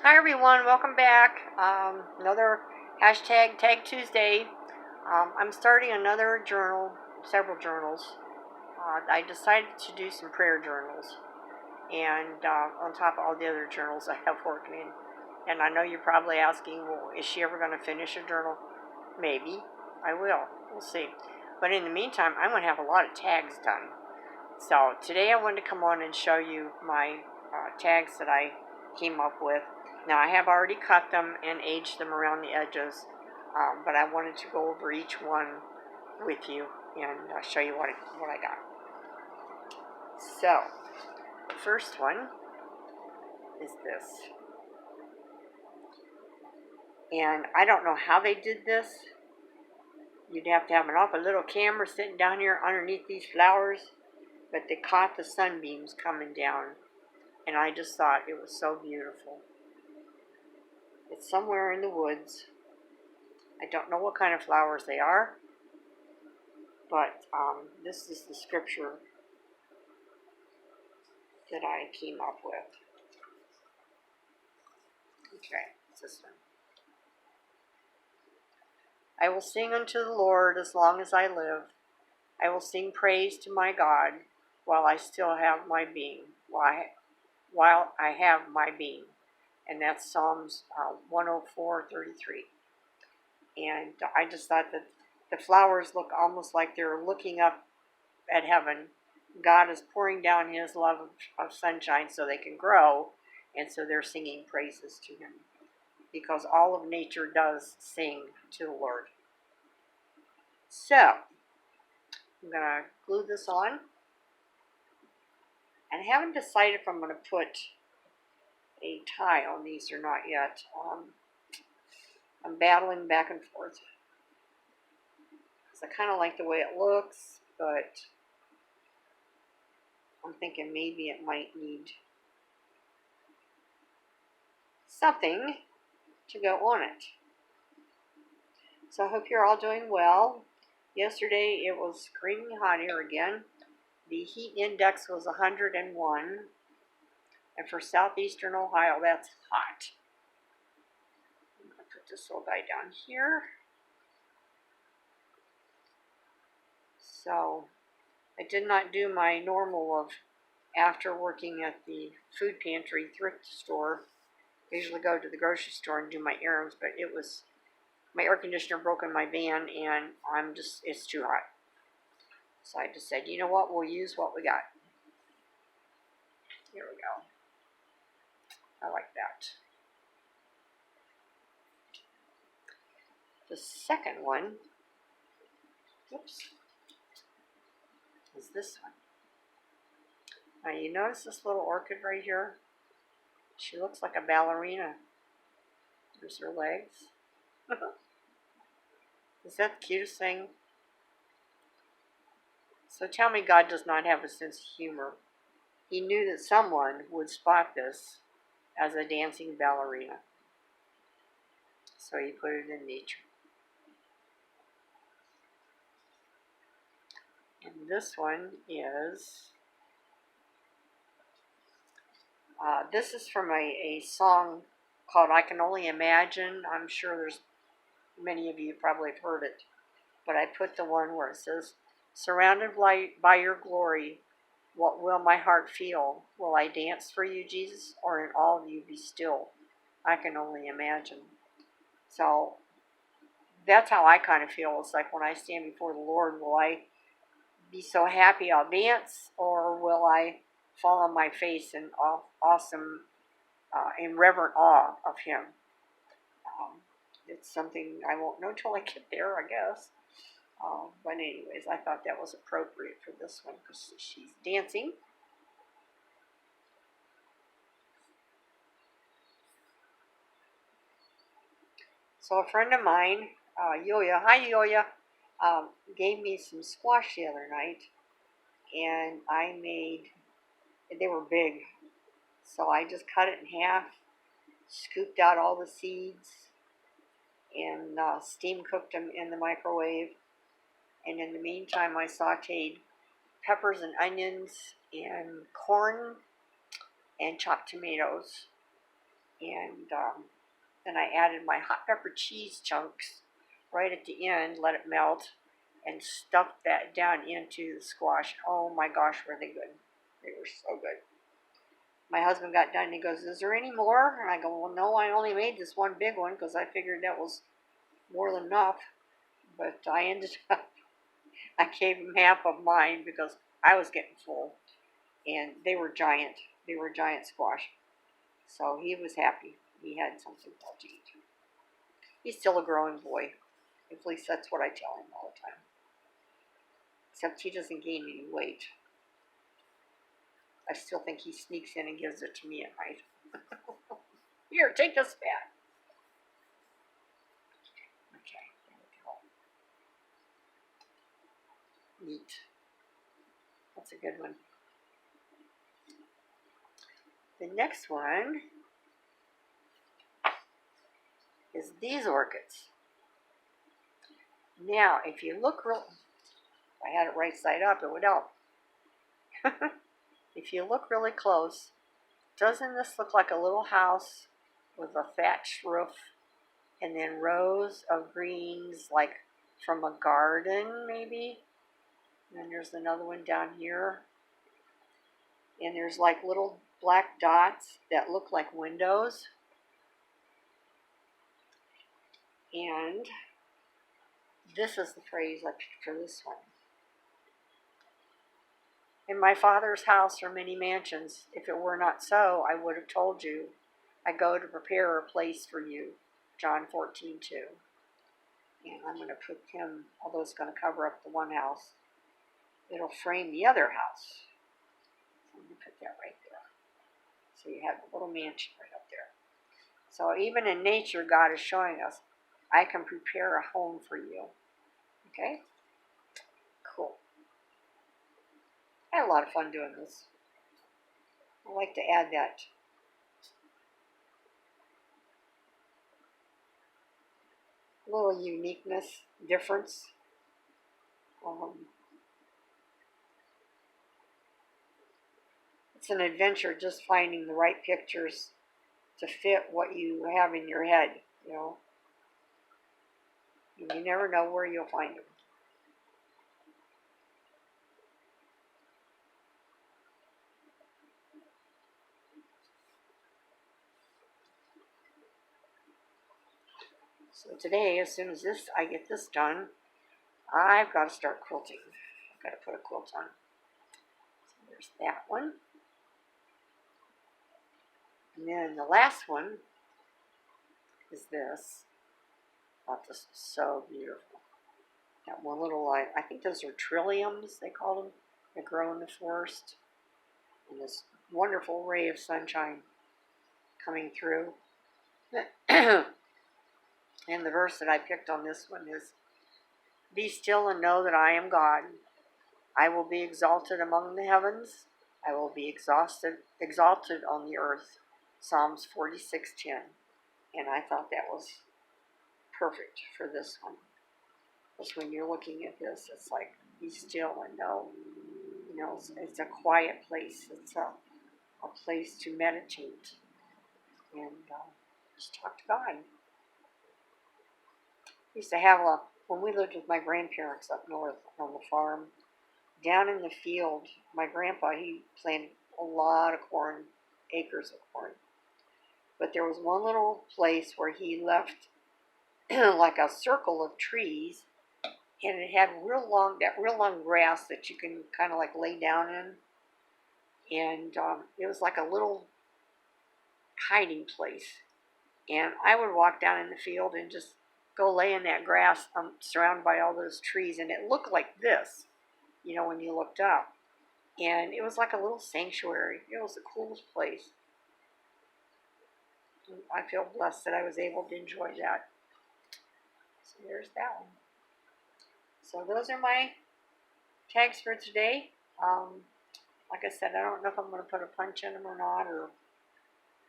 Hi everyone, welcome back. Another hashtag Tag Tuesday. I'm starting another journal, several journals. I decided to do some prayer journals, and on top of all the other journals I have working. And I know you're probably asking, well, is she ever going to finish a journal? Maybe. I will. We'll see. But in the meantime, I'm going to have a lot of tags done. So today I wanted to come on and show you my tags that I came up with. Now I have already cut them and aged them around the edges, but I wanted to go over each one with you and show you what I got. So the first one is this, and I don't know how they did this. You'd have to have an awful little camera sitting down here underneath these flowers, but they caught the sunbeams coming down, and I just thought it was so beautiful. It's somewhere in the woods. I don't know what kind of flowers they are, but this is the scripture that I came up with. Okay, it's this one. I will sing unto the Lord as long as I live. I will sing praise to my God while I still have my being. While I have my being. And that's Psalms 104:33. And I just thought that the flowers look almost like they're looking up at heaven. God is pouring down his love of sunshine so they can grow, and so they're singing praises to him. Because all of nature does sing to the Lord. So, I'm going to glue this on. And I haven't decided if I'm going to put a tie on these or not yet. I'm battling back and forth. Because I kind of like the way it looks, but I'm thinking maybe it might need something to go on it. So I hope you're all doing well. Yesterday it was screaming hot here again. The heat index was 101. And for southeastern Ohio, that's hot. I'm going to put this little guy down here. So I did not do my normal of after working at the food pantry thrift store. I usually go to the grocery store and do my errands, but it was my air conditioner broke in my van, and it's too hot. So I just said, you know what, we'll use what we got. Here we go. I like that. The second one, is this one. Now you notice this little orchid right here? She looks like a ballerina. There's her legs. Is that the cutest thing? So tell me God does not have a sense of humor. He knew that someone would spot this as a dancing ballerina. So he put it in nature. And this one is, this is from a song called I Can Only Imagine. I'm sure there's many of you probably have heard it. But I put the one where it says, surrounded by your glory, what will my heart feel? Will I dance for you, Jesus, or in all of you be still? I can only imagine. So that's how I kind of feel. It's like when I stand before the Lord, will I be so happy I'll dance, or will I fall on my face in awesome, in reverent awe of him? It's something I won't know till I get there, I guess. But anyways, I thought that was appropriate for this one because she's dancing. So a friend of mine, Yoya, hi Yoya, gave me some squash the other night, and they were big, so I just cut it in half, scooped out all the seeds, and steam cooked them in the microwave. And in the meantime, I sauteed peppers and onions and corn and chopped tomatoes. And then I added my hot pepper cheese chunks right at the end, let it melt, and stuffed that down into the squash. Oh my gosh, were they good. They were so good. My husband got done and he goes, "Is there any more?" And I go, "Well, no, I only made this one big one because I figured that was more than enough." But I ended up, I gave him half of mine because I was getting full. And they were giant. They were giant squash. So he was happy. He had something to eat. He's still a growing boy. At least that's what I tell him all the time. Except he doesn't gain any weight. I still think he sneaks in and gives it to me at night. Here, take this back. Okay, there we go. Neat. That's a good one. The next one is these orchids. Now, if you look real, if I had it right side up, it would help. If you look really close, doesn't this look like a little house with a thatched roof and then rows of greens like from a garden maybe? And then there's another one down here. And there's like little black dots that look like windows. And this is the phrase I picked for this one. In my Father's house are many mansions. If it were not so, I would have told you. I go to prepare a place for you. John 14:2. And I'm going to put him, although it's going to cover up the one house, it'll frame the other house. So I'm going to put that right there. So you have a little mansion right up there. So even in nature, God is showing us, I can prepare a home for you. Okay? Cool. I had a lot of fun doing this. I like to add that little uniqueness, difference. It's an adventure just finding the right pictures to fit what you have in your head, you know. And you never know where you'll find them. So today, as soon as I get this done, I've got to start quilting. I've got to put a quilt on. So there's that one. And then the last one is this. I thought this was so beautiful. Got one little, I think those are trilliums, they call them. They grow in the forest. And this wonderful ray of sunshine coming through. And the verse that I picked on this one is, "Be still and know that I am God. I will be exalted among the heavens. I will be exalted on the earth." Psalms 46:10. And I thought that was perfect for this one. Because when you're looking at this, it's like, be still and know. You know, it's a quiet place. It's a place to meditate and just talk to God. We used to have when we lived with my grandparents up north on the farm, down in the field, my grandpa, he planted a lot of corn, acres of corn. But there was one little place where he left like a circle of trees, and it had real long grass that you can kind of like lay down in. And it was like a little hiding place. And I would walk down in the field and just go lay in that grass surrounded by all those trees. And it looked like this, you know, when you looked up. And it was like a little sanctuary. It was the coolest place. And I feel blessed that I was able to enjoy that. So there's that one. So those are my tags for today. Like I said, I don't know if I'm going to put a punch in them or not, or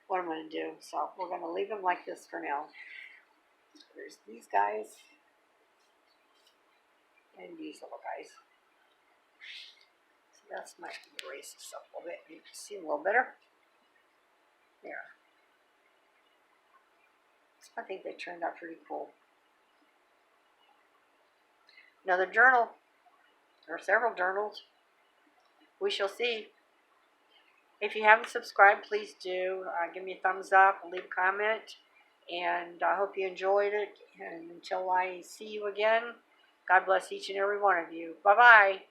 what I'm going to do. So we're going to leave them like this for now. There's these guys and these little guys. So that's my erase this up a little bit. You can see a little better. There. I think they turned out pretty cool. Another journal, or several journals. We shall see. If you haven't subscribed, please do. Give me a thumbs up, leave a comment, and I hope you enjoyed it. And until I see you again, God bless each and every one of you. Bye-bye.